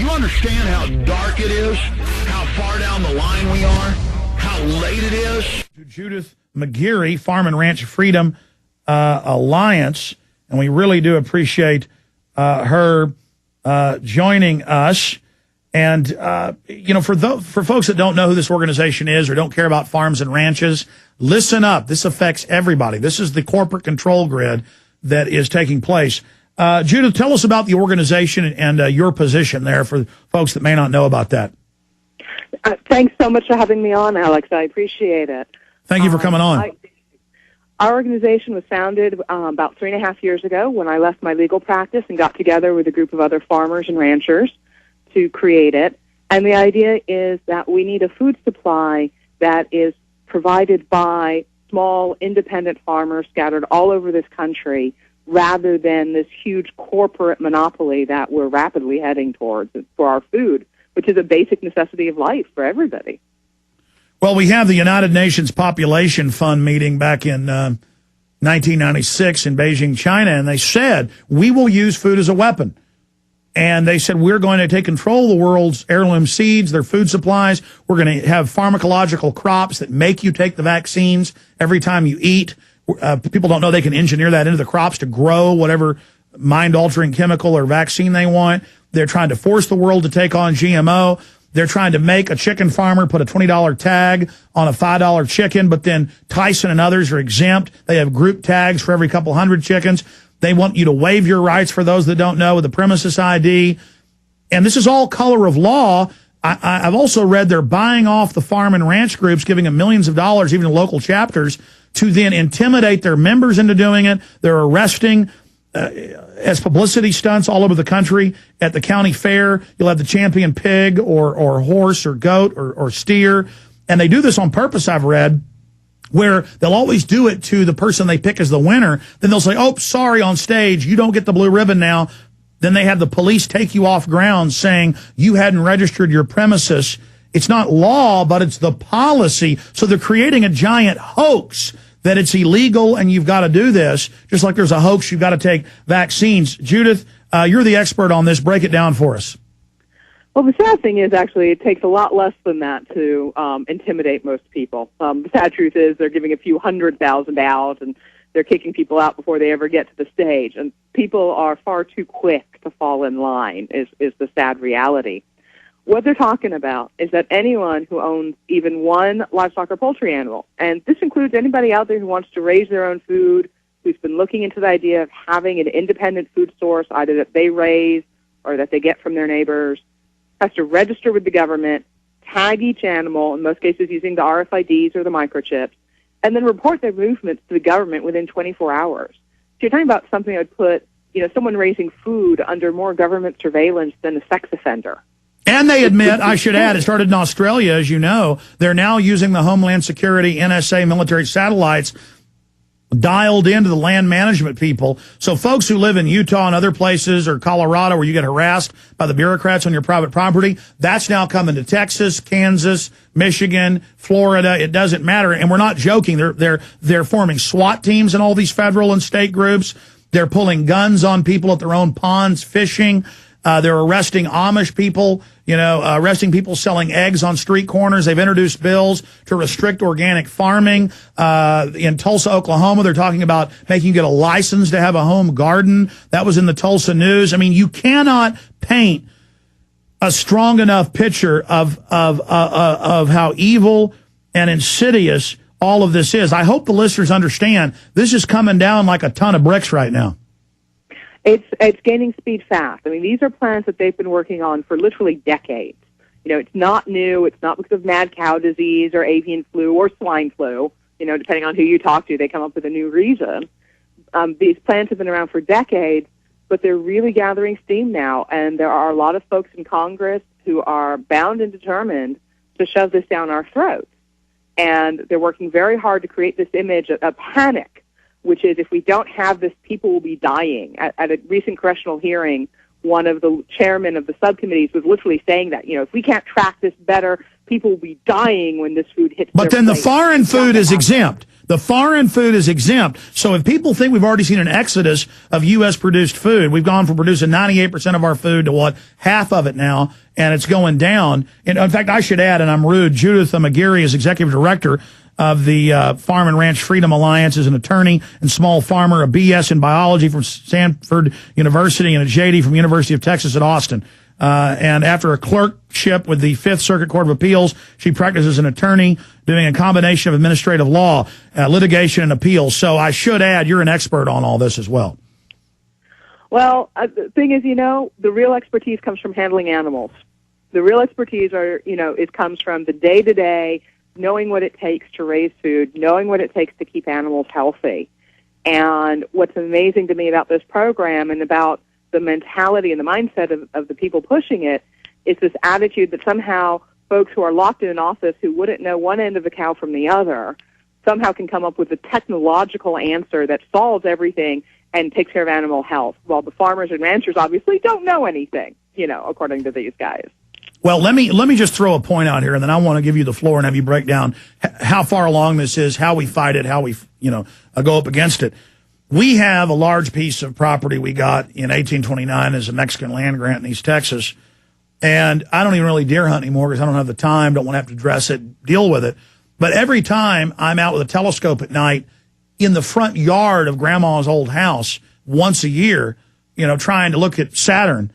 You understand how dark it is, how far down the line we are, how late it is? Judith McGeary, Farm and Ranch Freedom Alliance, and we really do appreciate her joining us. And, for folks that don't know who this organization is or don't care about farms and ranches, listen up. This affects everybody. This is the corporate control grid that is taking place. Judith, tell us about the organization and your position there for folks that may not know about that. Thanks so much for having me on, Alex. I appreciate it. Thank you for coming on. Our organization was founded about 3.5 years ago when I left my legal practice and got together with a group of other farmers and ranchers to create it. And the idea is that we need a food supply that is provided by small, independent farmers scattered all over this country rather than this huge corporate monopoly that we're rapidly heading towards for our food, which is a basic necessity of life for everybody. Well, we have the United Nations Population Fund meeting back in 1996 in Beijing, China, and they said, we will use food as a weapon. And they said, we're going to take control of the world's heirloom seeds, their food supplies. We're going to have pharmacological crops that make you take the vaccines every time you eat. People don't know they can engineer that into the crops to grow whatever mind-altering chemical or vaccine they want. They're trying to force the world to take on GMO. They're trying to make a chicken farmer put a $20 tag on a $5 chicken, but then Tyson and others are exempt. They have group tags for every couple hundred chickens. They want you to waive your rights, for those that don't know, with the premises ID. And this is all color of law. I've also read they're buying off the farm and ranch groups, giving them millions of dollars, even to local chapters, to then intimidate their members into doing it. They're arresting as publicity stunts all over the country. At the county fair, you'll have the champion pig or horse or goat or steer. And they do this on purpose, I've read, where they'll always do it to the person they pick as the winner. Then they'll say, oh, sorry, on stage, you don't get the blue ribbon now. Then they have the police take you off grounds saying you hadn't registered your premises. It's not law, but it's the policy. So they're creating a giant hoax that it's illegal and you've got to do this, just like there's a hoax you've got to take vaccines. Judith, you're the expert on this. Break it down for us. Well, the sad thing is, actually, it takes a lot less than that to intimidate most people. The sad truth is they're giving a few 100,000 out, and they're kicking people out before they ever get to the stage. And people are far too quick to fall in line, is the sad reality. What they're talking about is that anyone who owns even one livestock or poultry animal, and this includes anybody out there who wants to raise their own food, who's been looking into the idea of having an independent food source, either that they raise or that they get from their neighbors, has to register with the government, tag each animal, in most cases using the RFIDs or the microchips, and then report their movements to the government within 24 hours. So you're talking about something that would put, someone raising food under more government surveillance than a sex offender. And they admit, I should add, it started in Australia, as you know. They're now using the Homeland Security, NSA military satellites dialed into the land management people. So folks who live in Utah and other places, or Colorado, where you get harassed by the bureaucrats on your private property, that's now coming to Texas, Kansas, Michigan, Florida. It doesn't matter. And we're not joking. They're forming SWAT teams in all these federal and state groups. They're pulling guns on people at their own ponds, fishing. They're arresting Amish people, arresting people selling eggs on street corners. They've introduced bills to restrict organic farming. In Tulsa, Oklahoma, they're talking about making you get a license to have a home garden. That was in the Tulsa News. I mean, you cannot paint a strong enough picture of how evil and insidious all of this is. I hope the listeners understand this is coming down like a ton of bricks right now. It's gaining speed fast. I mean, these are plans that they've been working on for literally decades. It's not new. It's not because of mad cow disease or avian flu or swine flu. Depending on who you talk to, they come up with a new reason. These plans have been around for decades, but they're really gathering steam now, and there are a lot of folks in Congress who are bound and determined to shove this down our throats. And they're working very hard to create this image of panic, which is if we don't have this, people will be dying. At a recent congressional hearing, one of the chairmen of the subcommittees was literally saying that, if we can't track this better, people will be dying when this food hits But their then plate. the foreign food is exempt. The foreign food is exempt. So if people think we've already seen an exodus of U.S. produced food, we've gone from producing 98% of our food to half of it now, and it's going down. And in fact, I should add, and I'm rude, Judith McGeary is executive director of the Farm and Ranch Freedom Alliance, is an attorney and small farmer, a BS in biology from Stanford University, and a JD from University of Texas at Austin. And after a clerkship with the Fifth Circuit Court of Appeals, she practices as an attorney, doing a combination of administrative law, litigation, and appeals. So I should add, you're an expert on all this as well. Well, the thing is, the real expertise comes from handling animals. The real expertise it comes from the day-to-day, knowing what it takes to raise food, knowing what it takes to keep animals healthy. And what's amazing to me about this program and about the mentality and the mindset of the people pushing it is this attitude that somehow folks who are locked in an office who wouldn't know one end of the cow from the other somehow can come up with a technological answer that solves everything and takes care of animal health, while the farmers and ranchers obviously don't know anything, according to these guys. Well, let me just throw a point out here, and then I want to give you the floor and have you break down how far along this is, how we fight it, how we, go up against it. We have a large piece of property we got in 1829 as a Mexican land grant in East Texas, and I don't even really deer hunt anymore because I don't have the time, don't want to have to dress it, deal with it. But every time I'm out with a telescope at night in the front yard of Grandma's old house once a year, trying to look at Saturn,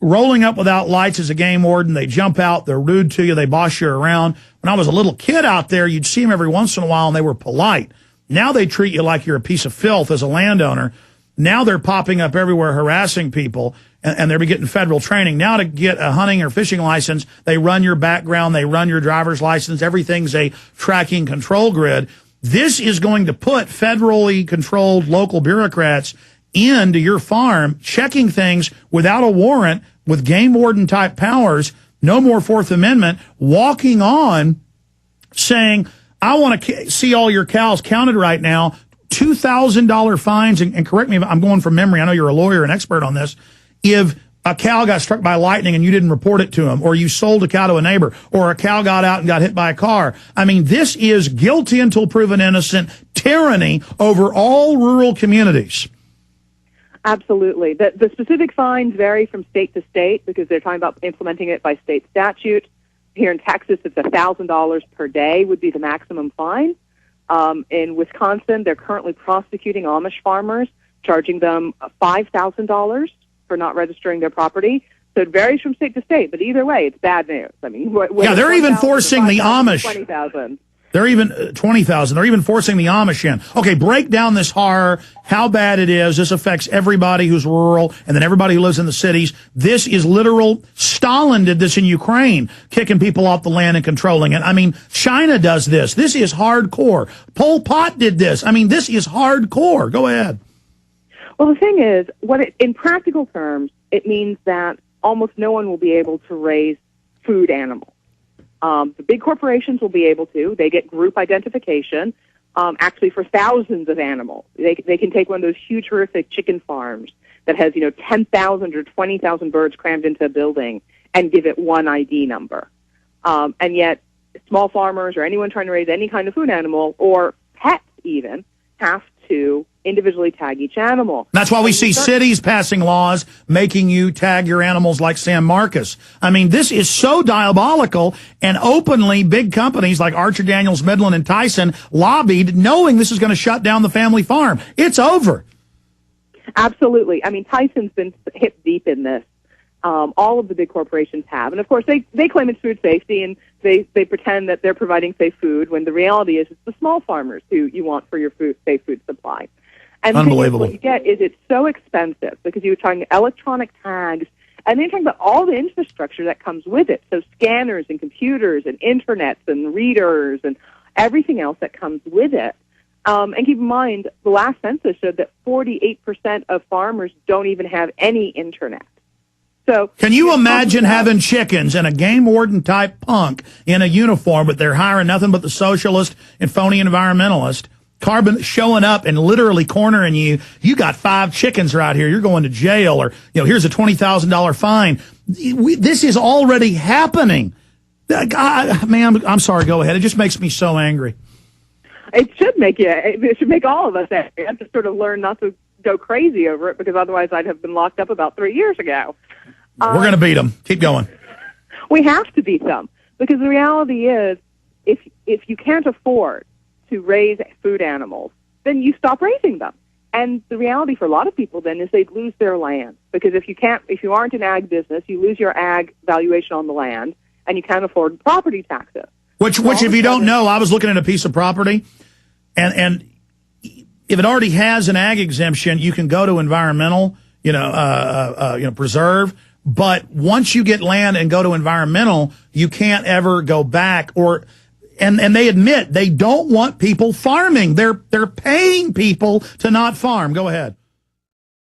rolling up without lights as a game warden, they jump out, they're rude to you, they boss you around. When I was a little kid out there, you'd see them every once in a while, and they were polite. Now they treat you like you're a piece of filth as a landowner. Now they're popping up everywhere harassing people, and they're getting federal training. Now to get a hunting or fishing license, they run your background, they run your driver's license, everything's a tracking control grid. This is going to put federally controlled local bureaucrats into your farm, checking things without a warrant, with game warden type powers, no more Fourth Amendment, walking on saying, I want to see all your cows counted right now, $2,000 fines, and correct me if I'm going from memory, I know you're a lawyer and expert on this, if a cow got struck by lightning and you didn't report it to him, or you sold a cow to a neighbor, or a cow got out and got hit by a car. I mean, this is guilty until proven innocent tyranny over all rural communities. Absolutely. The specific fines vary from state to state because they're talking about implementing it by state statute. Here in Texas, it's $1,000 per day would be the maximum fine. In Wisconsin, they're currently prosecuting Amish farmers, charging them $5,000 for not registering their property. So it varies from state to state, but either way, it's bad news. I mean, they're even forcing the Amish. 20,000. They're even 20,000. They're even forcing the Amish in. Okay, break down this horror, how bad it is. This affects everybody who's rural and then everybody who lives in the cities. This is literal. Stalin did this in Ukraine, kicking people off the land and controlling it. I mean, China does this. This is hardcore. Pol Pot did this. I mean, this is hardcore. Go ahead. Well, the thing is, in practical terms, it means that almost no one will be able to raise food animals. The big corporations will be able to. They get group identification, actually for thousands of animals. They can take one of those huge, horrific chicken farms that has, 10,000 or 20,000 birds crammed into a building and give it one ID number. And yet small farmers or anyone trying to raise any kind of food animal or pets even have to individually tag each animal. That's why we see cities passing laws making you tag your animals like San Marcos. I mean, this is so diabolical, and openly big companies like Archer Daniels, Midland, and Tyson lobbied knowing this is going to shut down the family farm. It's over. Absolutely. I mean, Tyson's been hip deep in this. All of the big corporations have. And, of course, they claim it's food safety, and they pretend that they're providing safe food when the reality is it's the small farmers who you want for your safe food supply. And unbelievable. What you get is it's so expensive because you're talking electronic tags, and then you're talking about all the infrastructure that comes with it. So scanners and computers and internets and readers and everything else that comes with it. And keep in mind, the last census showed that 48% of farmers don't even have any internet. So can you imagine having chickens and a game warden type punk in a uniform, but they're hiring nothing but the socialist and phony environmentalist, carbon showing up and literally cornering you? You got 5 chickens right here. You're going to jail, or here's a $20,000 fine. This is already happening. Man, I'm sorry. Go ahead. It just makes me so angry. It should make you. It should make all of us angry. I have to sort of learn not to go crazy over it, because otherwise I'd have been locked up about 3 years ago. We're going to beat them. Keep going. We have to beat them, because the reality is, if you can't afford to raise food animals, then you stop raising them. And the reality for a lot of people then is they'd lose their land, because if you aren't an ag business, you lose your ag valuation on the land, and you can't afford property taxes. Which if you don't know, I was looking at a piece of property, and if it already has an ag exemption, you can go to environmental, preserve. But once you get land and go to environmental, you can't ever go back. And they admit they don't want people farming. They're paying people to not farm. Go ahead.